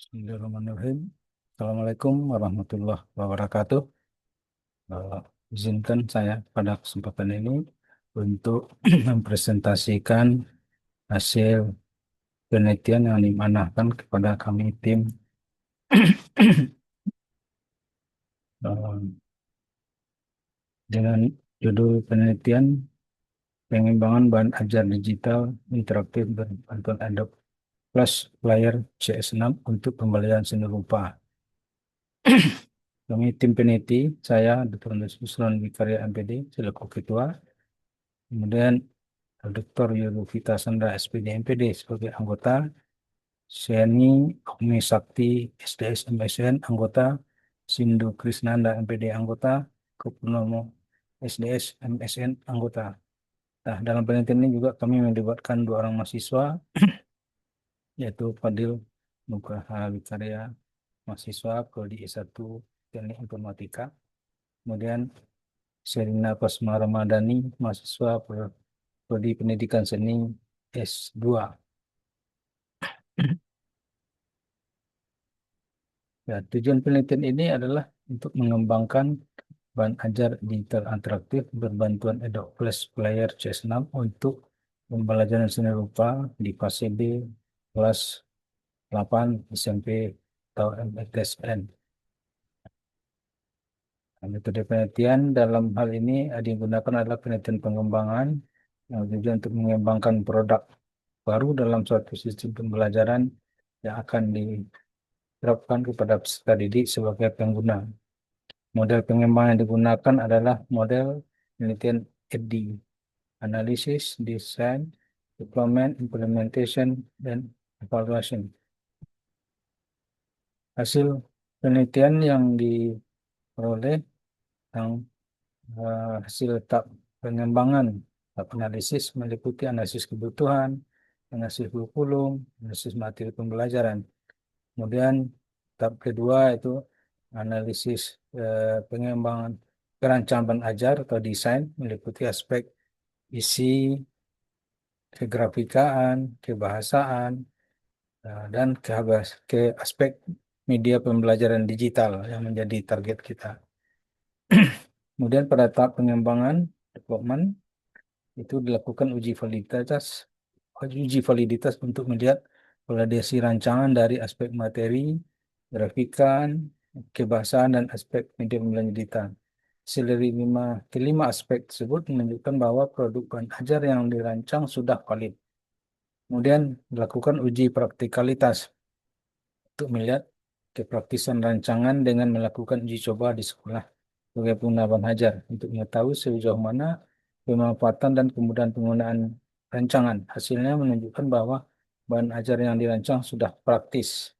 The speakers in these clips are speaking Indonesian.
Bismillahirrahmanirrahim. Assalamualaikum warahmatullahi wabarakatuh. Eh, izinkan saya pada kesempatan ini untuk mempresentasikan hasil penelitian yang dimanahkan kepada kami tim eh, dengan judul penelitian pengembangan bahan ajar digital interaktif berbantuan Adobe Flash Player CS6 untuk pembelajaran seni rupa. Kami tim peneliti, saya Dr. Nusron Wikarya MPD selaku ketua. Kemudian Dr. Yudhvita Sandra SPD MPD sebagai anggota, Seni Ogni Sakti SDS MSN anggota, Sindu Krisnanda MPD anggota, Purnomo SDS MSN anggota. Nah, dalam penelitian ini juga kami melibatkan dua orang mahasiswa, yaitu Fadil Nugraha Wikarya, mahasiswa Prodi S1 Teknik Informatika, kemudian Serina Pasma Ramadhani, mahasiswa Prodi Pendidikan Seni S2. Ya, tujuan penelitian ini adalah untuk mengembangkan bahan ajar digital interaktif berbantuan Adobe Flash Player CS6 untuk pembelajaran seni rupa di fase B kelas 8 SMP atau MTSN. Nah, metode penelitian dalam hal ini yang digunakan adalah penelitian pengembangan yang tujuan untuk mengembangkan produk baru dalam suatu sistem pembelajaran yang akan diterapkan kepada peserta didik sebagai pengguna. Model pengembangan yang digunakan adalah model penelitian EDDI, Analysis, Design, Deployment, Implementation, dan Evaluation. Hasil penelitian yang diperoleh yang hasil tahap pengembangan, tahap analisis meliputi analisis kebutuhan, analisis kurikulum, analisis materi pembelajaran. Kemudian tahap kedua itu analisis pengembangan perancangan ajar atau desain meliputi aspek isi, kegrafikaan, kebahasaan, dan ke aspek media pembelajaran digital yang menjadi target kita. Kemudian pada tahap pengembangan development itu dilakukan uji validitas untuk melihat validasi rancangan dari aspek materi, grafikan, kebahasaan, dan aspek media pembelajaran. Hasil dari kelima aspek tersebut menunjukkan bahwa produk bahan ajar yang dirancang sudah valid. Kemudian dilakukan uji praktikalitas untuk melihat kepraktisan rancangan dengan melakukan uji coba di sekolah sebagai pengguna bahan ajar untuk mengetahui sejauh mana pemanfaatan dan kemudahan penggunaan rancangan. Hasilnya menunjukkan bahwa bahan ajar yang dirancang sudah praktis.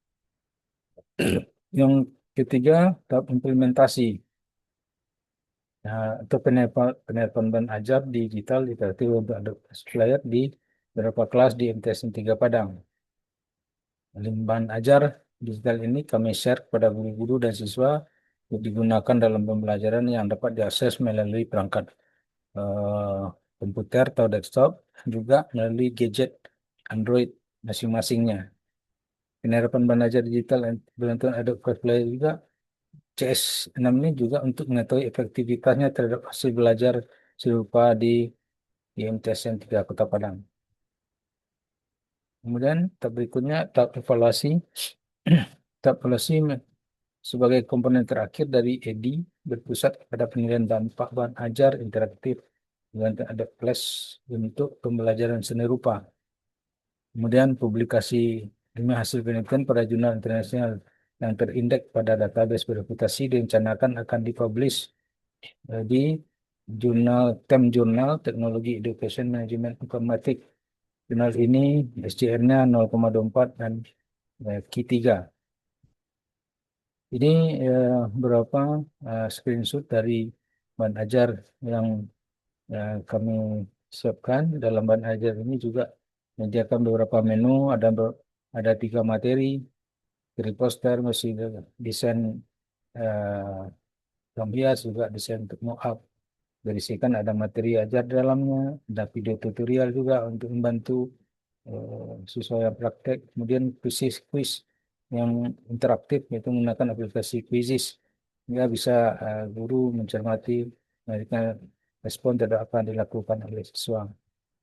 Yang ketiga, tahap implementasi. Nah, untuk penerapan bahan ajar digital interaktif untuk Adobe Flyer di beberapa kelas di MTSN 3 Padang. Bahan ajar digital ini kami share kepada guru-guru dan siswa untuk digunakan dalam pembelajaran yang dapat diakses melalui perangkat eh, komputer atau desktop, juga melalui gadget Android masing-masingnya. Penerapan bahan ajar digital dan bantuan Adobe Flash juga CS6 ini juga untuk mengetahui efektivitasnya terhadap hasil belajar serupa di MTSN 3 Kota Padang. Kemudian tahap berikutnya tahap evaluasi. Tahap evaluasi sebagai komponen terakhir dari EDI berpusat pada penilaian dampak bahan ajar interaktif dengan ada Flash untuk pembelajaran seni rupa. Kemudian publikasi ilmiah hasil penelitian pada jurnal internasional yang terindeks pada database bereputasi direncanakan akan dipublish di Jurnal Teknologi Education Management Informatik. Jurnal ini SJR-nya 0,24 dan Q3. Ini beberapa screenshot dari bahan ajar yang kami siapkan. Dalam bahan ajar ini juga menyediakan beberapa menu, ada 3 materi, dari poster, masih desain gambar hias, juga desain untuk mock-up. Berisikan ada materi ajar di dalamnya, ada video tutorial juga untuk membantu siswa yang praktek. Kemudian quiz yang interaktif, yaitu menggunakan aplikasi Quizzes, sehingga bisa guru mencermati memberikan respon terhadap apa yang dilakukan oleh siswa.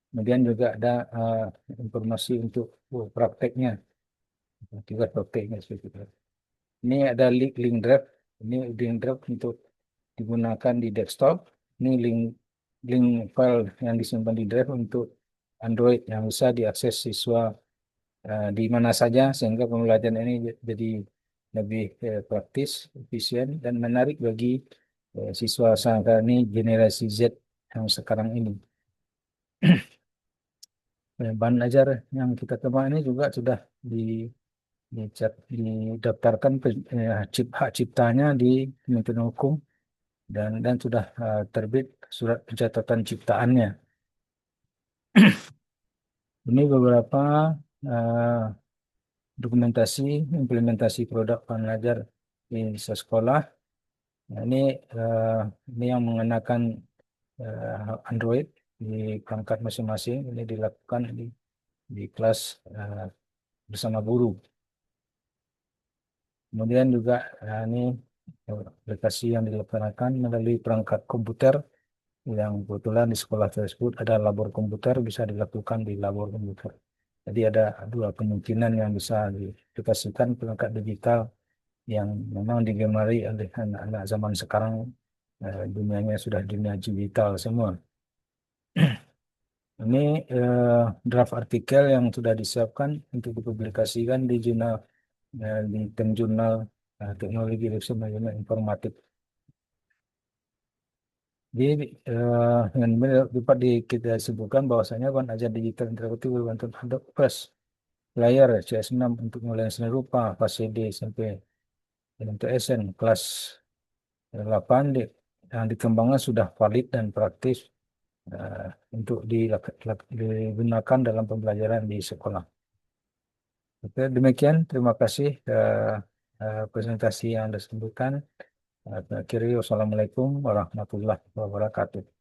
Kemudian juga ada informasi untuk prakteknya, tugas prakteknya seperti itu. Ini ada link drive. Ini link drive untuk digunakan di desktop. Ini link file yang disimpan di drive untuk Android yang bisa diakses siswa di mana saja, sehingga pembelajaran ini jadi lebih praktis, efisien, dan menarik bagi siswa sekarang ini, generasi Z yang sekarang ini. Bahan ajar yang kita kembangkan ini juga sudah didaftarkan hak ciptanya di Kementerian Hukum, dan sudah terbit surat pencatatan ciptaannya. Ini beberapa eh, dokumentasi implementasi produk pengajar di sekolah. Nah, eh, ini yang mengenakan Android di perangkat masing-masing. Ini dilakukan di kelas bersama guru. Kemudian juga ini aplikasi yang dilaksanakan melalui perangkat komputer, yang kebetulan di sekolah tersebut ada labor komputer, bisa dilakukan di labor komputer. Jadi ada dua kemungkinan yang bisa diaplikasikan perangkat digital yang memang digemari oleh anak-anak zaman sekarang. Dunianya sudah dunia digital semua. Ini draft artikel yang sudah disiapkan untuk dipublikasikan di jurnal di Tim Jurnal Teknologi Riset Manajemen Informatik. Jadi dengan ini dapat kita sebutkan bahwasanya bahan ajar digital interaktif berbantuan Adobe Flash Player CS6 untuk nilai seni rupa fase D sampai untuk SN kelas 8 yang dikembangkan sudah valid dan praktis untuk digunakan dalam pembelajaran di sekolah. Oke, demikian. Terima kasih presentasi yang Anda sebutkan. Akhiri, wassalamualaikum warahmatullahi wabarakatuh.